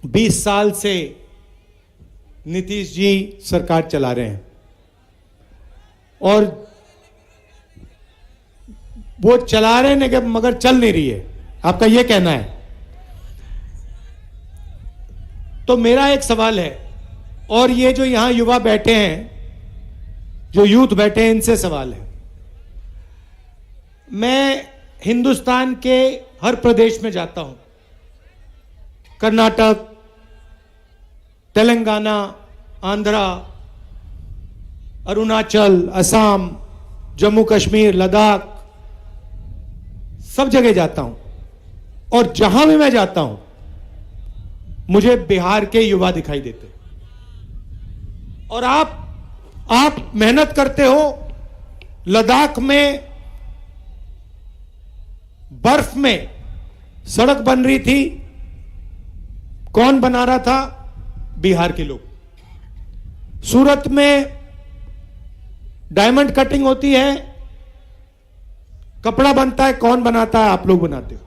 20 साल से नीतीश जी सरकार चला रहे हैं और वो चला रहे हैं मगर चल नहीं रही है, आपका ये कहना है। तो मेरा एक सवाल है, और ये जो यहां युवा बैठे हैं, जो यूथ बैठे हैं, इनसे सवाल है। मैं हिंदुस्तान के हर प्रदेश में जाता हूं, कर्नाटक, तेलंगाना, आंध्रा, अरुणाचल, असम, जम्मू कश्मीर, लद्दाख, सब जगह जाता हूं। और जहां भी मैं जाता हूं मुझे बिहार के युवा दिखाई देते। और आप मेहनत करते हो। लद्दाख में बर्फ में सड़क बन रही थी, कौन बना रहा था? बिहार के लोग। सूरत में डायमंड कटिंग होती है, कपड़ा बनता है, कौन बनाता है? आप लोग बनाते हो,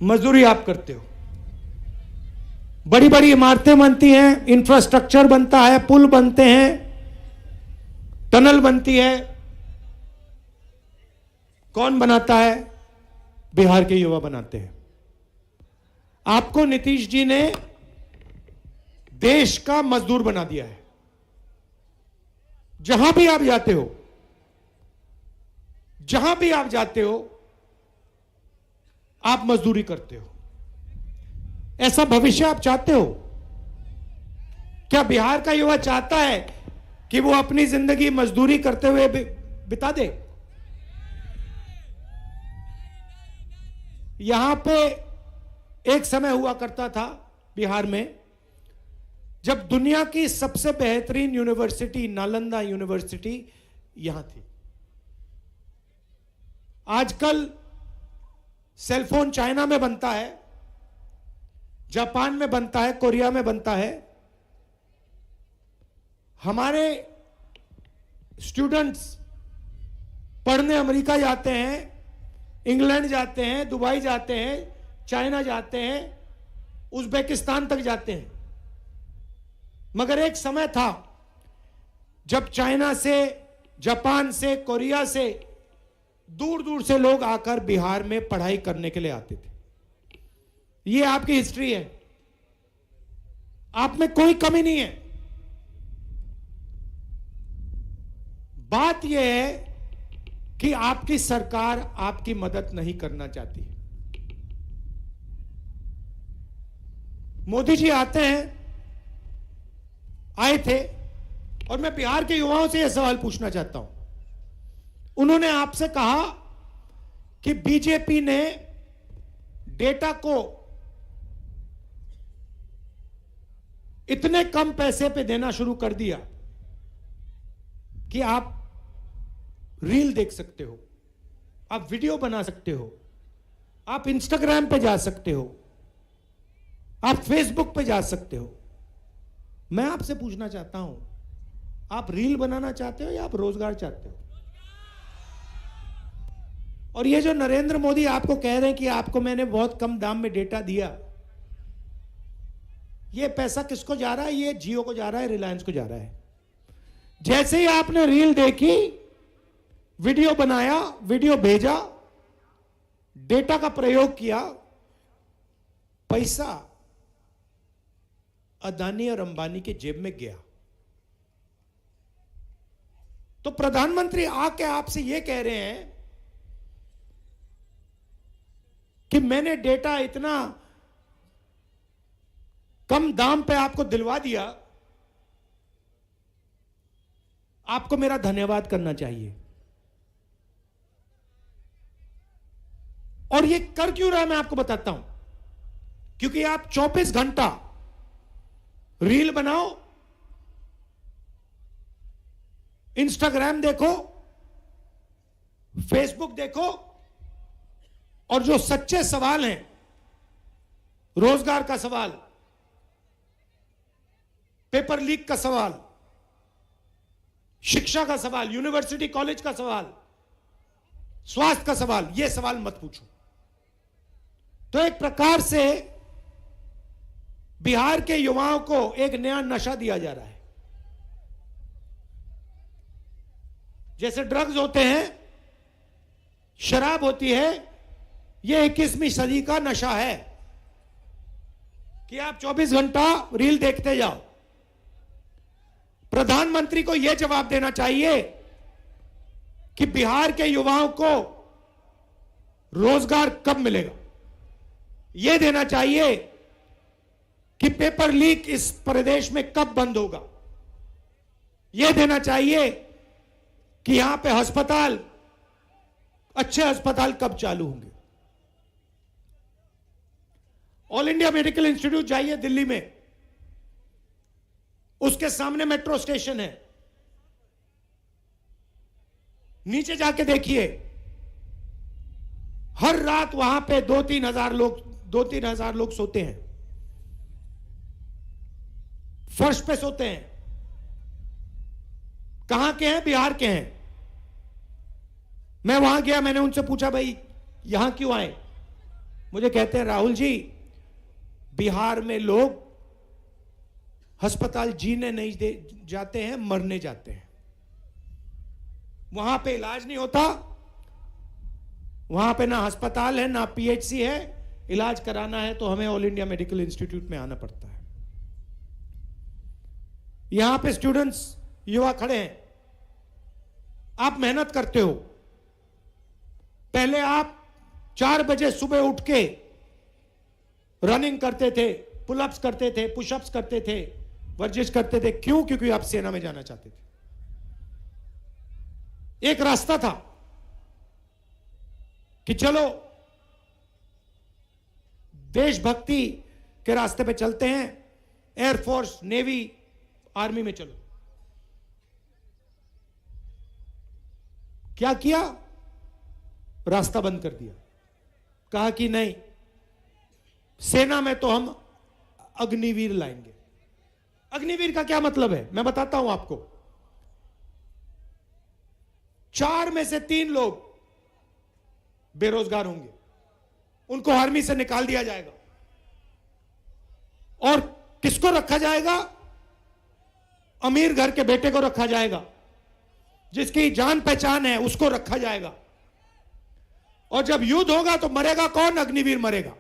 मजदूरी आप करते हो। बड़ी बड़ी इमारतें बनती हैं, इंफ्रास्ट्रक्चर बनता है, पुल बनते हैं, टनल बनती है, कौन बनाता है? बिहार के युवा बनाते हैं। आपको नीतीश जी ने देश का मजदूर बना दिया है। जहां भी आप जाते हो, जहां भी आप जाते हो, आप मजदूरी करते हो। ऐसा भविष्य आप चाहते हो? क्या बिहार का युवा चाहता है कि वो अपनी जिंदगी मजदूरी करते हुए बिता दे? यहां पे एक समय हुआ करता था बिहार में, जब दुनिया की सबसे बेहतरीन यूनिवर्सिटी नालंदा यूनिवर्सिटी यहां थी। आजकल सेलफोन चाइना में बनता है, जापान में बनता है, कोरिया में बनता है। हमारे स्टूडेंट्स पढ़ने अमेरिका जाते हैं, इंग्लैंड जाते हैं, दुबई जाते हैं, चाइना जाते हैं, उज्बेकिस्तान तक जाते हैं। मगर एक समय था जब चाइना से, जापान से, कोरिया से दूर दूर से लोग आकर बिहार में पढ़ाई करने के लिए आते थे। ये आपकी हिस्ट्री है, आप में कोई कमी नहीं है। बात यह है कि आपकी सरकार आपकी मदद नहीं करना चाहती। मोदी जी आते हैं, आए थे, और मैं बिहार के युवाओं से यह सवाल पूछना चाहता हूं। उन्होंने आपसे कहा कि बीजेपी ने डेटा को इतने कम पैसे पे देना शुरू कर दिया कि आप रील देख सकते हो, आप वीडियो बना सकते हो, आप इंस्टाग्राम पे जा सकते हो, आप फेसबुक पे जा सकते हो। मैं आपसे पूछना चाहता हूं, आप रील बनाना चाहते हो या आप रोजगार चाहते हो? और ये जो नरेंद्र मोदी आपको कह रहे हैं कि आपको मैंने बहुत कम दाम में डेटा दिया, ये पैसा किसको जा रहा है? ये जियो को जा रहा है, रिलायंस को जा रहा है। जैसे ही आपने रील देखी, वीडियो बनाया, वीडियो भेजा, डेटा का प्रयोग किया, पैसा अदानी और अंबानी के जेब में गया। तो प्रधानमंत्री आके आपसे यह कह रहे हैं कि मैंने डेटा इतना कम दाम पे आपको दिलवा दिया, आपको मेरा धन्यवाद करना चाहिए। और ये कर क्यों रहा है, मैं आपको बताता हूं। क्योंकि आप 24 घंटा रील बनाओ, इंस्टाग्राम देखो, फेसबुक देखो, और जो सच्चे सवाल हैं, रोजगार का सवाल, पेपर लीक का सवाल, शिक्षा का सवाल, यूनिवर्सिटी कॉलेज का सवाल, स्वास्थ्य का सवाल, यह सवाल मत पूछो। तो एक प्रकार से बिहार के युवाओं को एक नया नशा दिया जा रहा है। जैसे ड्रग्स होते हैं, शराब होती है, यह 21वीं सदी का नशा है कि आप 24 घंटा रील देखते जाओ। प्रधानमंत्री को यह जवाब देना चाहिए कि बिहार के युवाओं को रोजगार कब मिलेगा। यह देना चाहिए कि पेपर लीक इस प्रदेश में कब बंद होगा। यह देना चाहिए कि यहां पे अस्पताल, अच्छे अस्पताल कब चालू होंगे। ऑल इंडिया मेडिकल इंस्टीट्यूट जाइए दिल्ली में, उसके सामने मेट्रो स्टेशन है, नीचे जाके देखिए, हर रात वहां पे 2-3 हजार लोग सोते हैं, फर्श पे सोते हैं। कहां के हैं? बिहार के हैं। मैं वहां गया, मैंने उनसे पूछा भाई यहां क्यों आए? मुझे कहते हैं राहुल जी, बिहार में लोग अस्पताल जीने नहीं जाते हैं, मरने जाते हैं। वहां पे इलाज नहीं होता, वहां पे ना अस्पताल है ना पीएचसी है। इलाज कराना है तो हमें ऑल इंडिया मेडिकल इंस्टीट्यूट में आना पड़ता है। यहां पे स्टूडेंट्स, युवा खड़े हैं, आप मेहनत करते हो। पहले आप 4 बजे सुबह उठ के रनिंग करते थे, पुलअप्स करते थे, पुशअप्स करते थे, वर्जिश करते थे। क्यों? क्योंकि आप सेना में जाना चाहते थे। एक रास्ता था कि चलो देशभक्ति के रास्ते पे चलते हैं, एयरफोर्स, नेवी, आर्मी में चलो। क्या किया? रास्ता बंद कर दिया। कहा कि नहीं, सेना में तो हम अग्निवीर लाएंगे। अग्निवीर का क्या मतलब है मैं बताता हूं आपको। 4 में से 3 लोग बेरोजगार होंगे, उनको आर्मी से निकाल दिया जाएगा। और किसको रखा जाएगा? अमीर घर के बेटे को रखा जाएगा, जिसकी जान पहचान है उसको रखा जाएगा। और जब युद्ध होगा तो मरेगा कौन? अग्निवीर मरेगा।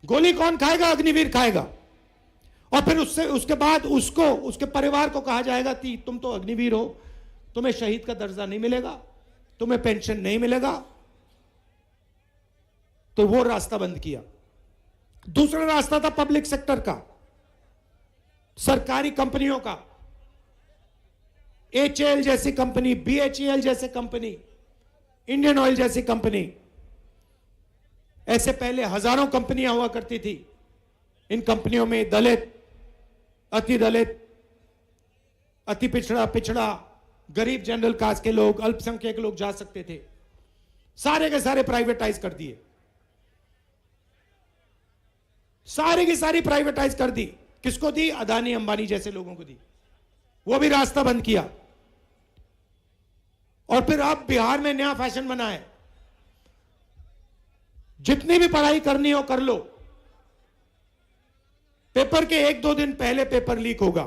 गोली कौन खाएगा? अग्निवीर खाएगा। और फिर उसके बाद उसको, उसके परिवार को कहा जाएगा कि तुम तो अग्निवीर हो, तुम्हें शहीद का दर्जा नहीं मिलेगा, तुम्हें पेंशन नहीं मिलेगा। तो वो रास्ता बंद किया। दूसरा रास्ता था पब्लिक सेक्टर का, सरकारी कंपनियों का। HAL जैसी कंपनी, BHEL जैसी कंपनी, इंडियन ऑयल जैसी कंपनी, ऐसे पहले हजारों कंपनियां हुआ करती थी। इन कंपनियों में दलित, अति पिछड़ा, गरीब, जनरल कास्ट के लोग, अल्पसंख्यक लोग जा सकते थे। सारे के सारे प्राइवेटाइज कर दिए, सारी की सारी प्राइवेटाइज कर दी। किसको दी? अदानी अंबानी जैसे लोगों को दी। वो भी रास्ता बंद किया। और फिर अब बिहार में नया फैशन बना है, जितनी भी पढ़ाई करनी हो कर लो, पेपर के 1-2 दिन पहले पेपर लीक होगा।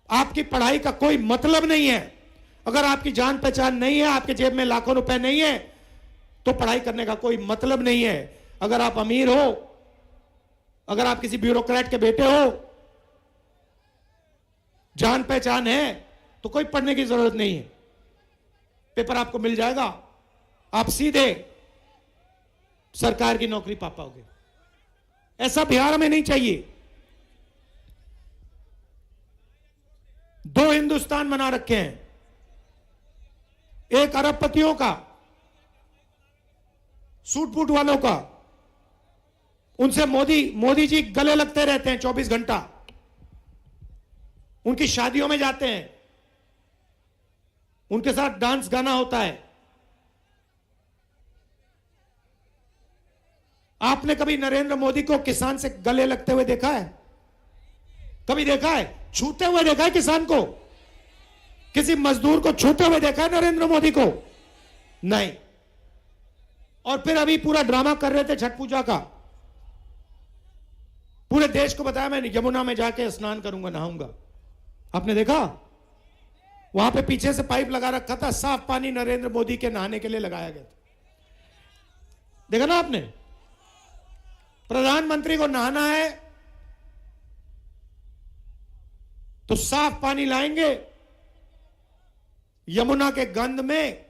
आपकी पढ़ाई का कोई मतलब नहीं है। अगर आपकी जान पहचान नहीं है, आपके जेब में लाखों रुपए नहीं है, तो पढ़ाई करने का कोई मतलब नहीं है। अगर आप अमीर हो, अगर आप किसी ब्यूरोक्रेट के बेटे हो, जान पहचान है, तो कोई पढ़ने की जरूरत नहीं है। पेपर आपको मिल जाएगा, आप सीधे सरकार की नौकरी पा पाओगे। ऐसा बिहार में नहीं चाहिए। 2 हिंदुस्तान बना रखे हैं, एक अरबपतियों का, सूट बूट वालों का, उनसे मोदी जी गले लगते रहते हैं 24 घंटा, उनकी शादियों में जाते हैं, उनके साथ डांस गाना होता है। आपने कभी नरेंद्र मोदी को किसान से गले लगते हुए देखा है? कभी देखा है? छूते हुए देखा है किसान को? किसी मजदूर को छूते हुए देखा है नरेंद्र मोदी को? नहीं। और फिर अभी पूरा ड्रामा कर रहे थे छठ पूजा का, पूरे देश को बताया मैं यमुना में जाके स्नान करूंगा, नहाऊंगा। आपने देखा वहां पे पीछे से पाइप लगा रखा था, साफ पानी नरेंद्र मोदी के नहाने के लिए लगाया गया था। देखा ना आपने? प्रधानमंत्री को नहाना है तो साफ पानी लाएंगे, यमुना के गंद में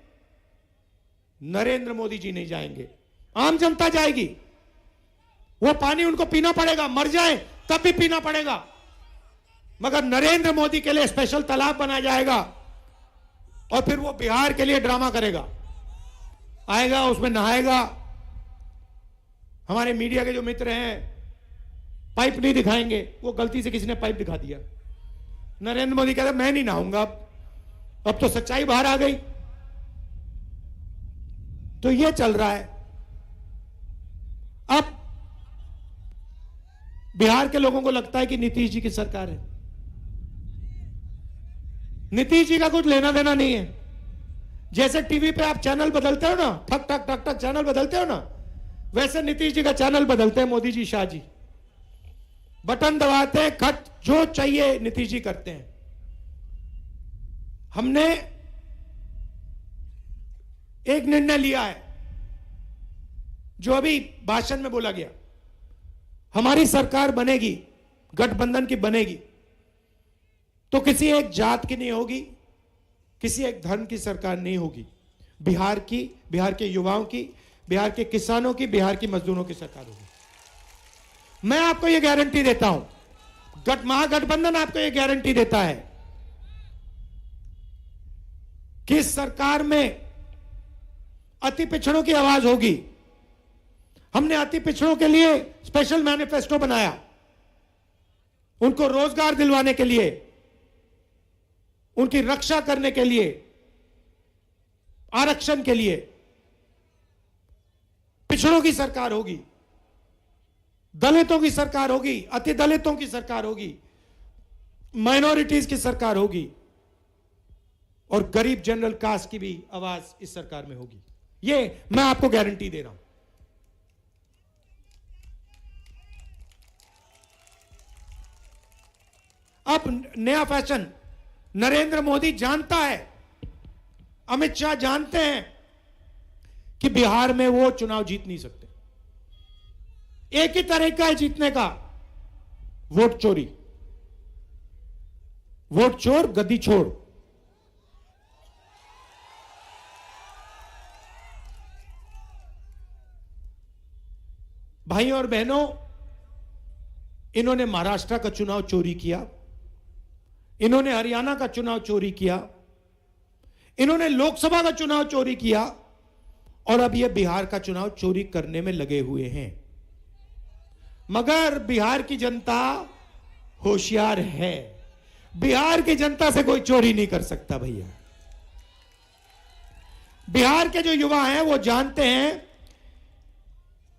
नरेंद्र मोदी जी नहीं जाएंगे, आम जनता जाएगी। वो पानी उनको पीना पड़ेगा, मर जाए तब भी पीना पड़ेगा, मगर नरेंद्र मोदी के लिए स्पेशल तालाब बनाया जाएगा और फिर वो बिहार के लिए ड्रामा करेगा, आएगा उसमें नहाएगा। हमारे मीडिया के जो मित्र हैं पाइप नहीं दिखाएंगे, वो गलती से किसी ने पाइप दिखा दिया, नरेंद्र मोदी कहते मैं नहीं नहाऊंगा, अब तो सच्चाई बाहर आ गई। तो ये चल रहा है। अब बिहार के लोगों को लगता है कि नीतीश जी की सरकार है। नीतीश जी का कुछ लेना देना नहीं है। जैसे टीवी पे आप चैनल बदलते हो ना, ठक ठक ठक ठक चैनल बदलते हो ना, वैसे नीतीश जी का चैनल बदलते हैं मोदी जी, शाह जी। बटन दबाते हैं, खट जो चाहिए नीतीश जी करते हैं। हमने एक निर्णय लिया है जो अभी भाषण में बोला गया, हमारी सरकार बनेगी, गठबंधन की बनेगी तो किसी एक जात की नहीं होगी, किसी एक धर्म की सरकार नहीं होगी। बिहार की, बिहार के युवाओं की, बिहार के किसानों की, बिहार की मजदूरों की सरकार होगी। मैं आपको यह गारंटी देता हूं, महागठबंधन आपको यह गारंटी देता है कि इस सरकार में अति पिछड़ों की आवाज होगी। हमने अति पिछड़ों के लिए स्पेशल मैनिफेस्टो बनाया, उनको रोजगार दिलवाने के लिए, उनकी रक्षा करने के लिए, आरक्षण के लिए। पिछड़ों की सरकार होगी, दलितों की सरकार होगी, अति दलितों की सरकार होगी, माइनॉरिटीज की सरकार होगी और गरीब जनरल कास्ट की भी आवाज इस सरकार में होगी। ये मैं आपको गारंटी दे रहा हूं। अब नया फैशन, नरेंद्र मोदी जानता है, अमित शाह जानते हैं कि बिहार में वो चुनाव जीत नहीं सकते। एक ही तरीका है जीतने का, वोट चोरी। वोट चोर गद्दी छोड़। भाइयों और बहनों, इन्होंने महाराष्ट्र का चुनाव चोरी किया, इन्होंने हरियाणा का चुनाव चोरी किया, इन्होंने लोकसभा का चुनाव चोरी किया और अब यह बिहार का चुनाव चोरी करने में लगे हुए हैं। मगर बिहार की जनता होशियार है, बिहार की जनता से कोई चोरी नहीं कर सकता भैया। बिहार के जो युवा हैं वो जानते हैं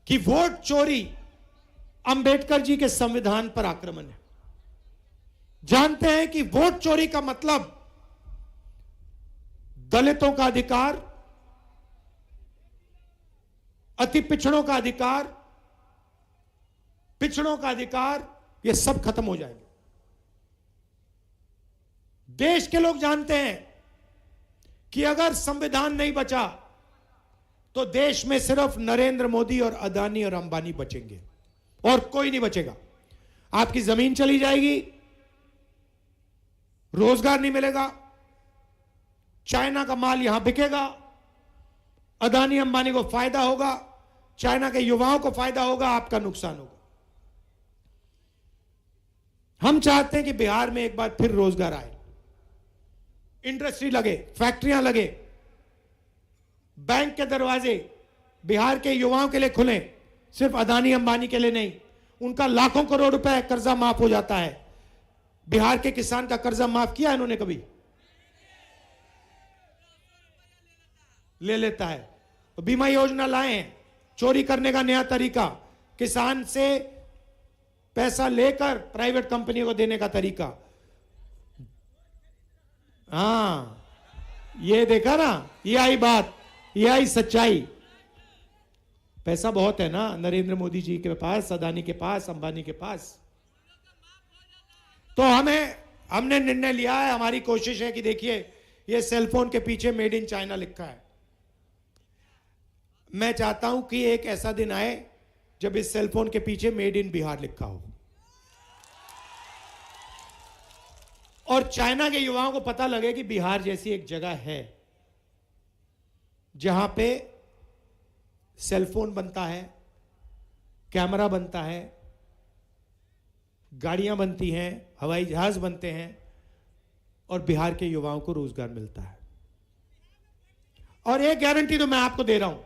कि वोट चोरी अंबेडकर जी के संविधान पर आक्रमण है। जानते हैं कि वोट चोरी का मतलब दलितों का अधिकार, अति पिछड़ों का अधिकार, पिछड़ों का अधिकार, ये सब खत्म हो जाएंगे। देश के लोग जानते हैं कि अगर संविधान नहीं बचा तो देश में सिर्फ नरेंद्र मोदी और अदानी और अंबानी बचेंगे और कोई नहीं बचेगा। आपकी जमीन चली जाएगी, रोजगार नहीं मिलेगा, चाइना का माल यहां बिकेगा, अदानी अंबानी को फायदा होगा, चाइना के युवाओं को फायदा होगा, आपका नुकसान होगा। हम चाहते हैं कि बिहार में एक बार फिर रोजगार आए, इंडस्ट्री लगे, फैक्ट्रियां लगे, बैंक के दरवाजे बिहार के युवाओं के लिए खुले, सिर्फ अदानी अंबानी के लिए नहीं। उनका लाखों करोड़ रुपए कर्जा माफ हो जाता है। बिहार के किसान का कर्जा माफ किया इन्होंने कभी? ले लेता है। तो बीमा योजना लाए हैं, चोरी करने का नया तरीका, किसान से पैसा लेकर प्राइवेट कंपनियों को देने का तरीका। हां, ये देखा ना, ये आई बात, ये आई सच्चाई। पैसा बहुत है ना नरेंद्र मोदी जी के पास, अदानी के पास, अंबानी के पास। तो हमने निर्णय लिया है, हमारी कोशिश है कि देखिए ये सेलफोन के पीछे मेड इन चाइना लिखा है। मैं चाहता हूं कि एक ऐसा दिन आए जब इस सेलफोन के पीछे मेड इन बिहार लिखा हो और चाइना के युवाओं को पता लगे कि बिहार जैसी एक जगह है जहां पे सेलफोन बनता है, कैमरा बनता है, गाड़ियां बनती हैं, हवाई जहाज बनते हैं और बिहार के युवाओं को रोजगार मिलता है। और एक गारंटी तो मैं आपको दे रहा हूं,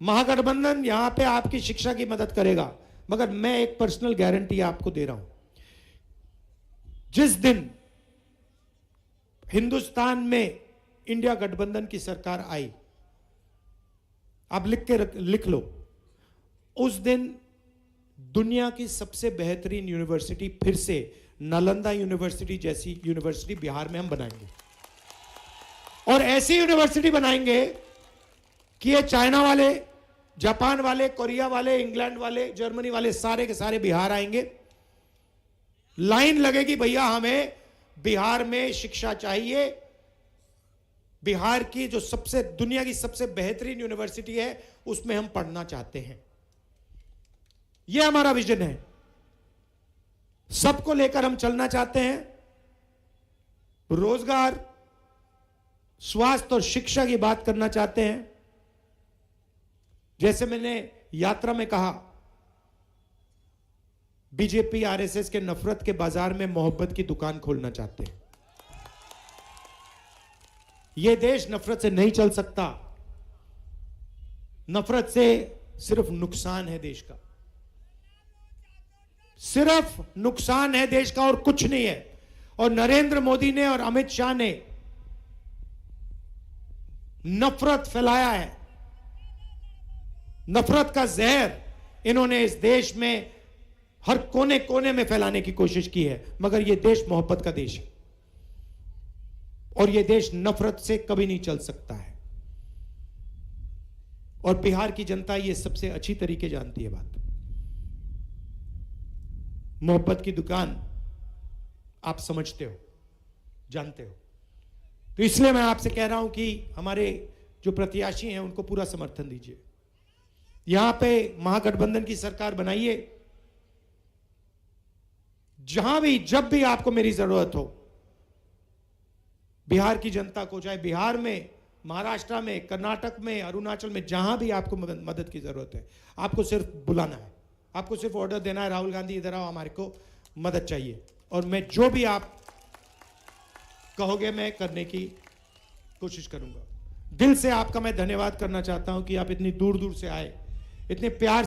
महागठबंधन यहां पे आपकी शिक्षा की मदद करेगा, मगर मैं एक पर्सनल गारंटी आपको दे रहा हूं, जिस दिन हिंदुस्तान में इंडिया गठबंधन की सरकार आई, आप लिख लो, उस दिन दुनिया की सबसे बेहतरीन यूनिवर्सिटी फिर से नालंदा यूनिवर्सिटी जैसी यूनिवर्सिटी बिहार में हम बनाएंगे। और ऐसी यूनिवर्सिटी बनाएंगे कि ये चाइना वाले, जापान वाले, कोरिया वाले, इंग्लैंड वाले, जर्मनी वाले सारे के सारे बिहार आएंगे। लाइन लगेगी, भैया हमें बिहार में शिक्षा चाहिए। बिहार की जो सबसे दुनिया की सबसे बेहतरीन यूनिवर्सिटी है उसमें हम पढ़ना चाहते हैं। यह हमारा विजन है। सबको लेकर हम चलना चाहते हैं। रोजगार, स्वास्थ्य और शिक्षा की बात करना चाहते हैं। जैसे मैंने यात्रा में कहा, बीजेपी आरएसएस के नफरत के बाजार में मोहब्बत की दुकान खोलना चाहते हैं। यह देश नफरत से नहीं चल सकता। नफरत से सिर्फ नुकसान है देश का, सिर्फ नुकसान है देश का और कुछ नहीं है। और नरेंद्र मोदी ने और अमित शाह ने नफरत फैलाया है। नफरत का जहर इन्होंने इस देश में हर कोने कोने में फैलाने की कोशिश की है, मगर यह देश मोहब्बत का देश है और यह देश नफरत से कभी नहीं चल सकता है। और बिहार की जनता यह सबसे अच्छी तरीके जानती है बात। मोहब्बत की दुकान आप समझते हो, जानते हो। तो इसलिए मैं आपसे कह रहा हूं कि हमारे जो प्रत्याशी हैं उनको पूरा समर्थन दीजिए। यहां पे महागठबंधन की सरकार बनाइए। जहां भी जब भी आपको मेरी जरूरत हो, बिहार की जनता को, चाहे बिहार में, महाराष्ट्र में, कर्नाटक में, अरुणाचल में, जहां भी आपको मदद की जरूरत है, आपको सिर्फ बुलाना है, आपको सिर्फ ऑर्डर देना है, राहुल गांधी इधर आओ, हमारे को मदद चाहिए। और मैं जो भी आप कहोगे मैं करने की कोशिश करूंगा। दिल से आपका मैं धन्यवाद करना चाहता हूं कि आप इतनी दूर दूर से आए, इतने प्यार